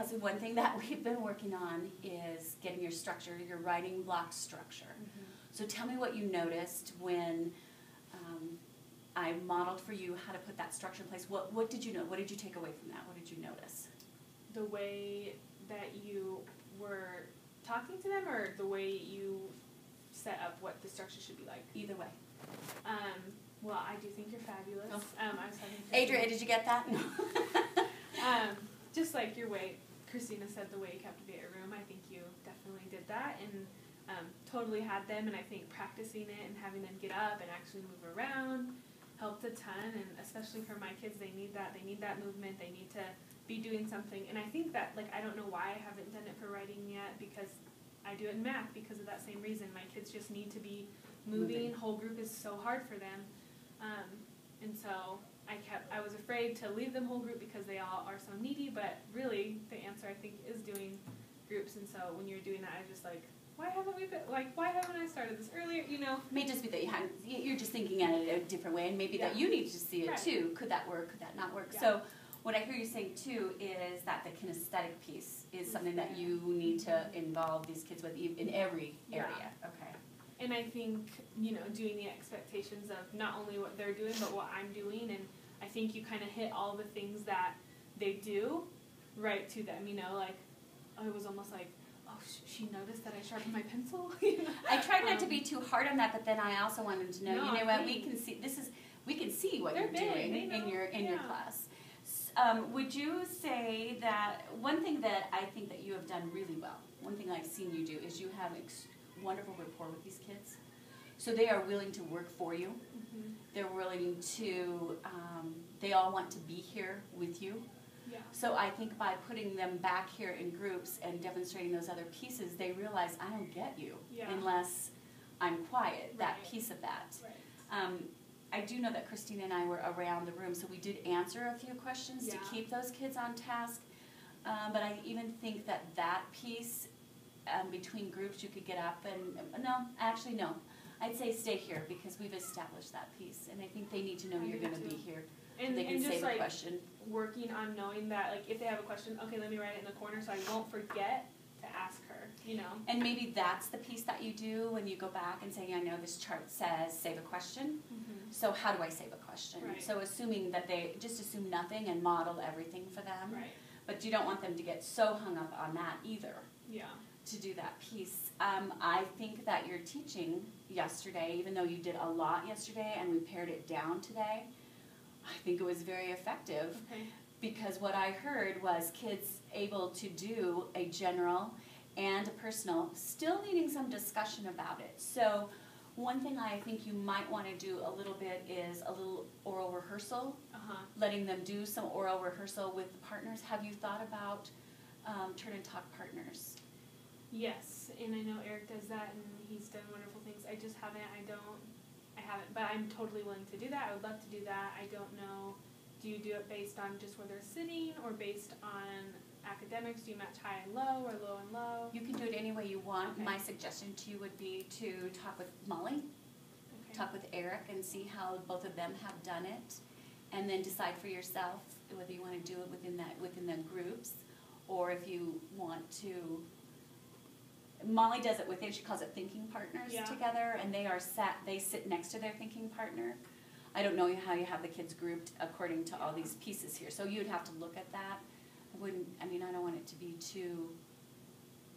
Kelsey, one thing that we've been working on is getting your structure, your writing block structure. So tell me what you noticed when I modeled for you how to put that structure in place. What did you know? What did you take away from that? What did you notice? The way that you were talking to them, or the way you set up what the structure should be like? Either way. Well, I do think you're fabulous. Oh. I was having Adria, did you get that? No. Just like your way, Christina said, the way you captivate a room, I think you definitely did that, and totally had them, and I think practicing it and having them get up and actually move around helped a ton, and especially for my kids, they need that movement, they need to be doing something, and I think that, like, I don't know why I haven't done it for writing yet, because I do it in math because of that same reason. My kids just need to be moving. Whole group is so hard for them, and so I was afraid to leave them whole group because they all are so needy, but really the answer, I think, is doing groups, and so when you're doing that, I was just like, why haven't I started this earlier, you know? It may just be that you're just thinking at it a different way, and maybe that you need to see it too. Could that work? Could that not work? Yeah. So what I hear you saying too is that the kinesthetic piece is something that you need to involve these kids with in every area. Okay. And I think, you know, doing the expectations of not only what they're doing, but what I'm doing, and I think you kind of hit all the things that they do right to them, you know, like, I was almost like, oh, she noticed that I sharpened my pencil. I tried not to be too hard on that, but then I also wanted to know, you know what, we can see what you're doing in your class. Would you say that one thing that I think that you have done really well, one thing I've seen you do, is you have wonderful rapport with these kids. So they are willing to work for you. They're willing to, they all want to be here with you. Yeah. So I think by putting them back here in groups and demonstrating those other pieces, they realize I don't get you unless I'm quiet, that piece of that. Right. I do know that Christina and I were around the room, so we did answer a few questions to keep those kids on task. But I even think that piece between groups, you could get up and, no, actually no. I'd say stay here because we've established that piece, and I think they need to know you're going to be here. And they can save a question. Working on knowing that, like, if they have a question, okay, let me write it in the corner so I won't forget to ask her, you know. And maybe that's the piece that you do when you go back and say, I know this chart says save a question, so how do I save a question? Right. So assuming that they just assume nothing and model everything for them. Right. But you don't want them to get so hung up on that either. Yeah. To do that piece. I think that your teaching yesterday, even though you did a lot yesterday and we pared it down today, I think it was very effective. Okay. Because what I heard was kids able to do a general and a personal, still needing some discussion about it. So one thing I think you might want to do a little bit is a little oral rehearsal, letting them do some oral rehearsal with the partners. Have you thought about turn and talk partners? Yes, and I know Eric does that, and he's done wonderful things. I just haven't, but I'm totally willing to do that. I would love to do that. I don't know, do you do it based on just where they're sitting, or based on academics? Do you match high and low, or low and low? You can do it any way you want. Okay. My suggestion to you would be to talk with Molly, talk with Eric, and see how both of them have done it, and then decide for yourself whether you want to do it within the groups, or if you want to. Molly does it within, she calls it thinking partners together, and they sit next to their thinking partner. I don't know how you have the kids grouped according to all these pieces here, so you'd have to look at that. I don't want it to be too,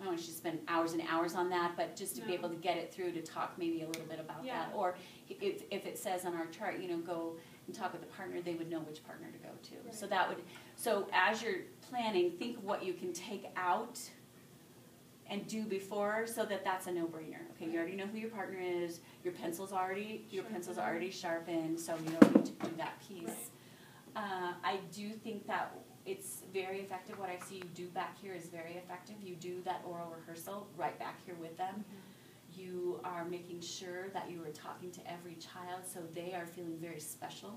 I don't want you to spend hours and hours on that, but just to be able to get it through, to talk maybe a little bit about that. Or if it says on our chart, go and talk with the partner, they would know which partner to go to. Right. So as you're planning, think what you can take out and do before, so that's a no-brainer. Okay, you already know who your partner is. Your pencil's already sharpened, so you don't need to do that piece. Right. I do think that it's very effective. What I see you do back here is very effective. You do that oral rehearsal right back here with them. You are making sure that you are talking to every child, so they are feeling very special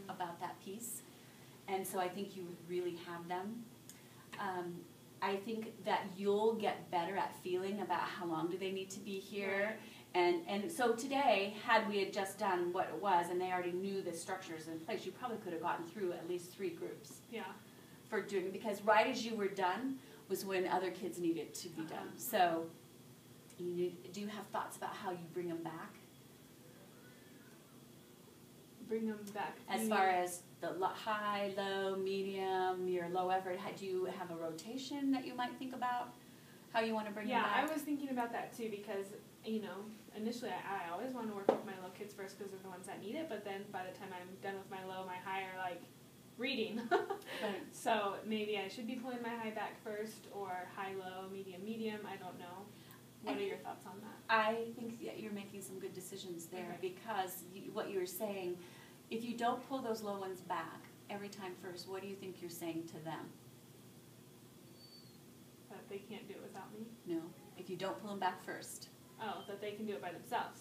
about that piece. And so I think you would really have them. I think that you'll get better at feeling about how long do they need to be here. Right. And so today, had we had just done what it was and they already knew the structures in place, you probably could have gotten through at least 3 groups. Yeah. For doing it, because right as you were done, was when other kids needed to be done. So do you have thoughts about how you bring them back? Bring them back. As far as the high, low, medium, your low effort, do you have a rotation that you might think about? How you want to bring them back? Yeah, I was thinking about that too because, initially I always want to work with my low kids first because they're the ones that need it, but then by the time I'm done with my low, my high are like reading. Right. So maybe I should be pulling my high back first or high, low, medium, medium. I don't know. What are your thoughts on that? I think that you're making some good decisions there because what you were saying, if you don't pull those low ones back every time first, what do you think you're saying to them? That they can't do it without me? No. If you don't pull them back first. Oh, that they can do it by themselves.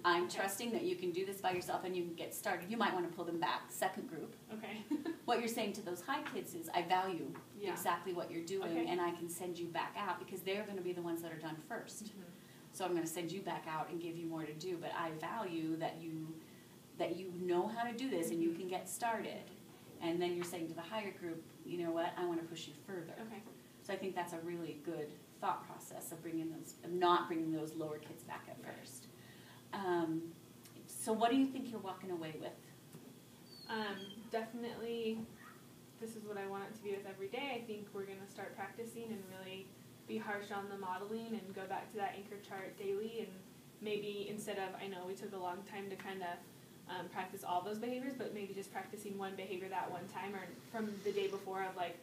I'm trusting that you can do this by yourself and you can get started. You might want to pull them back, second group. Okay. What you're saying to those high kids is, I value exactly what you're doing and I can send you back out because they're going to be the ones that are done first. Mm-hmm. So I'm going to send you back out and give you more to do, but I value that you know how to do this and you can get started. And then you're saying to the higher group, you know what, I want to push you further. Okay. So I think that's a really good thought process of not bringing those lower kids back at first. So what do you think you're walking away with? Definitely, this is what I want it to be with every day. I think we're going to start practicing and really be harsh on the modeling and go back to that anchor chart daily. And maybe instead of, I know we took a long time to kind of practice all those behaviors, but maybe just practicing one behavior that one time or from the day before of like,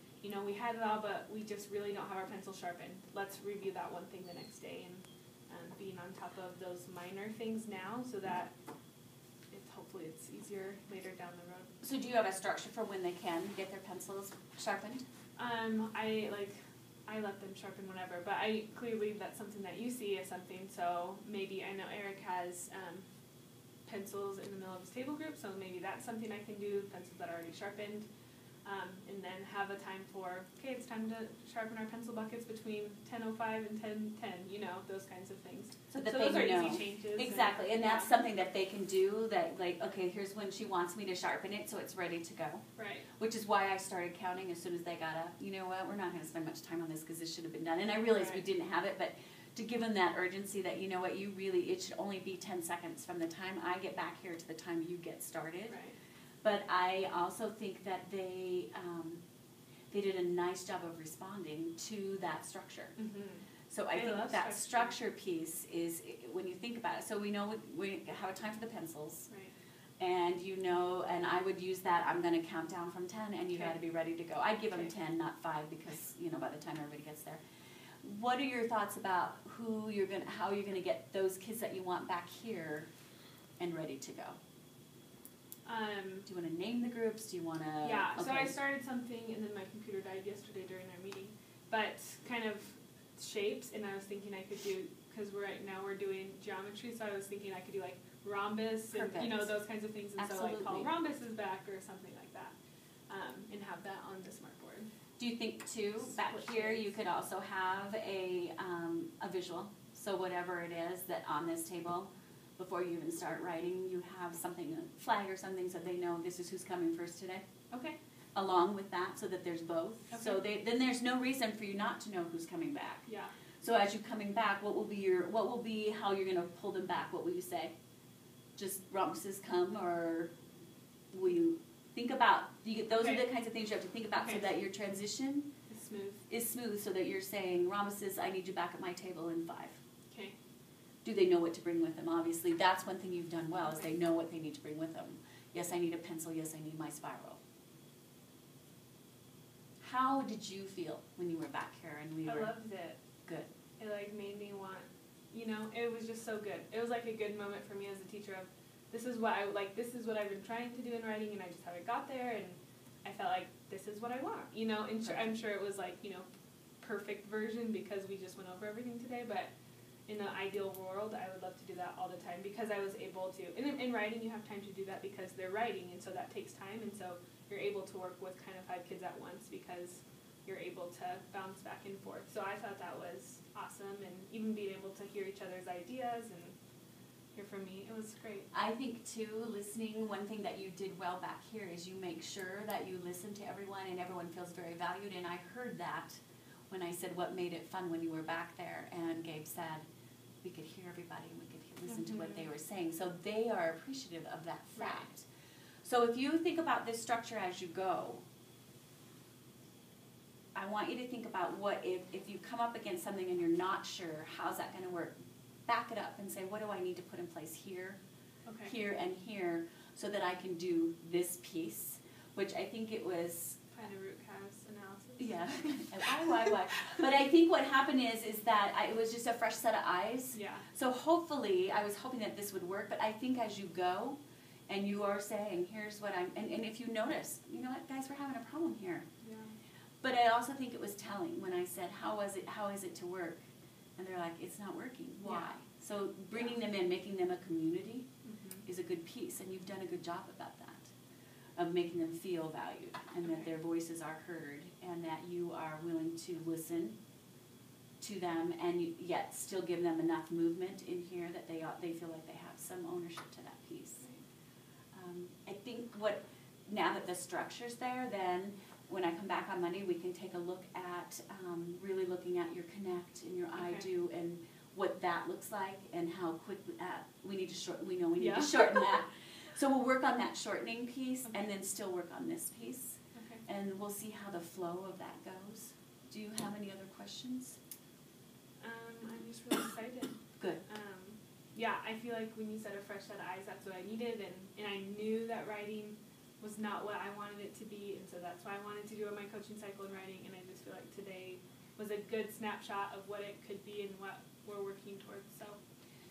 we had it all, but we just really don't have our pencil sharpened. Let's review that one thing the next day and being on top of those minor things now so that hopefully it's easier later down the road. So do you have a structure for when they can get their pencils sharpened? I let them sharpen whenever, but I clearly that's something that you see as something, so maybe I know Eric has pencils in the middle of his table group, so maybe that's something I can do, pencils that are already sharpened. And then have a time for, okay, it's time to sharpen our pencil buckets between 10:05 and 10:10, those kinds of things. So that those they are know. Easy changes. Exactly, and that's something that they can do that, like, okay, here's when she wants me to sharpen it, so it's ready to go. Right. Which is why I started counting as soon as they got up. You know what, we're not going to spend much time on this because this should have been done. And I realized we didn't have it, but to give them that urgency that, you know what, it should only be 10 seconds from the time I get back here to the time you get started. Right. But I also think that they did a nice job of responding to that structure. Mm-hmm. So I think that structure piece is, when you think about it, so we know we have a time for the pencils. Right. And and I would use that, I'm going to count down from 10 and you got to be ready to go. I'd give them 10, not 5, because, by the time everybody gets there. What are your thoughts about how you're going to get those kids that you want back here and ready to go? Do you want to name the groups? Do you want to? Yeah, okay. So I started something and then my computer died yesterday during our meeting. But kind of shapes, and I was thinking I could do, because right now we're doing geometry, so I was thinking I could do like rhombus and those kinds of things. And Absolutely. So like call rhombuses back or something like that, and have that on the smart board. Do you think too, back here you could also have a visual? So whatever it is that on this table, before you even start writing, you have something, a flag or something, so they know this is who's coming first today. Okay. Along with that, so that there's both. Okay. So then there's no reason for you not to know who's coming back. Yeah. So as you're coming back, what will be how you're going to pull them back? What will you say? Just rhombuses come, or will you think about? Those are the kinds of things you have to think about so that your transition is smooth. So that you're saying rhombuses, I need you back at my table in 5. Okay. Do they know what to bring with them? Obviously, that's one thing you've done well, is they know what they need to bring with them. Yes, I need a pencil. Yes, I need my spiral. How did you feel when you were back here and I loved it. Good. It made me want, it was just so good. It was like a good moment for me as a teacher of, this is what this is what I've been trying to do in writing, and I just haven't got there, and I felt like this is what I want, and I'm sure it was perfect version because we just went over everything today, but in the ideal world, I would love to do that all the time because I was able to. In writing, you have time to do that because they're writing, and so that takes time, and so you're able to work with kind of 5 kids at once because you're able to bounce back and forth. So I thought that was awesome, and even being able to hear each other's ideas and hear from me, it was great. I think, too, listening, one thing that you did well back here is you make sure that you listen to everyone and everyone feels very valued, and I heard that when I said, what made it fun when you were back there? And Gabe said, we could hear everybody and we could listen to what they were saying. So they are appreciative of that fact. Right. So if you think about this structure as you go, I want you to think about what if you come up against something and you're not sure, how's that going to work? Back it up and say, what do I need to put in place here, here, and here, so that I can do this piece, which I think it was... Kind of root cause analysis. Yeah. Why? But I think what happened is that it was just a fresh set of eyes. Yeah. So hopefully, I was hoping that this would work, but I think as you go, and you are saying, here's what I'm... And if you notice, you know what, guys, we're having a problem here. Yeah. But I also think it was telling when I said, how is it to work? And they're like, it's not working. Why? Yeah. So bringing them in, making them a community is a good piece, and you've done a good job about that, of making them feel valued, and that their voices are heard, and that you are willing to listen to them, and yet still give them enough movement in here that they feel like they have some ownership to that piece. I think now that the structure's there, then when I come back on Monday, we can take a look at really looking at your connect and your I do, and what that looks like, and how quickly we need to shorten. We know we need to shorten that. So we'll work on that shortening piece, and then still work on this piece, and we'll see how the flow of that goes. Do you have any other questions? I'm just really excited. Good. Yeah, I feel like when you said a fresh set of eyes, that's what I needed, and I knew that writing was not what I wanted it to be, and so that's why I wanted to do my coaching cycle in writing, and I just feel like today was a good snapshot of what it could be and what we're working towards, so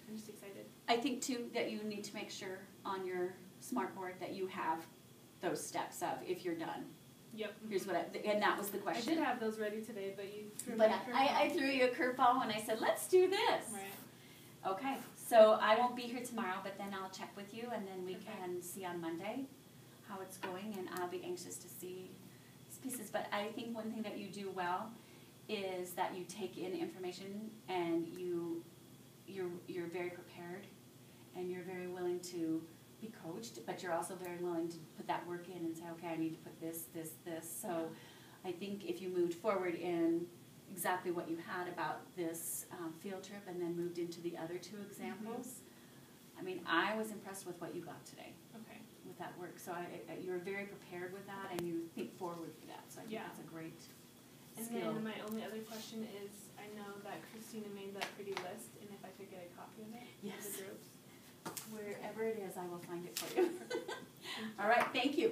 I'm just excited. I think, too, that you need to make sure on your smart board that you have those steps of if you're done. Yep. Here's and that was the question. I did have those ready today, but you threw me But a curveball. I threw you a curveball when I said, let's do this. Right. Okay, so I won't be here tomorrow, but then I'll check with you, and then we can see on Monday how it's going, and I'll be anxious to see these pieces. But I think one thing that you do well is that you take in information, and you're very prepared, and you're very willing to be coached, but you're also very willing to put that work in and say, okay, I need to put this. So I think if you moved forward in exactly what you had about this field trip, and then moved into the other two examples, I mean, I was impressed with what you got today. With that work. So you're very prepared with that, and you think forward for that. So I think that's a great skill. And then my only other question is, I know that Christina made that pretty list, and if I could get a copy of it for the groups. Wherever it is, I will find it for you. All right, thank you.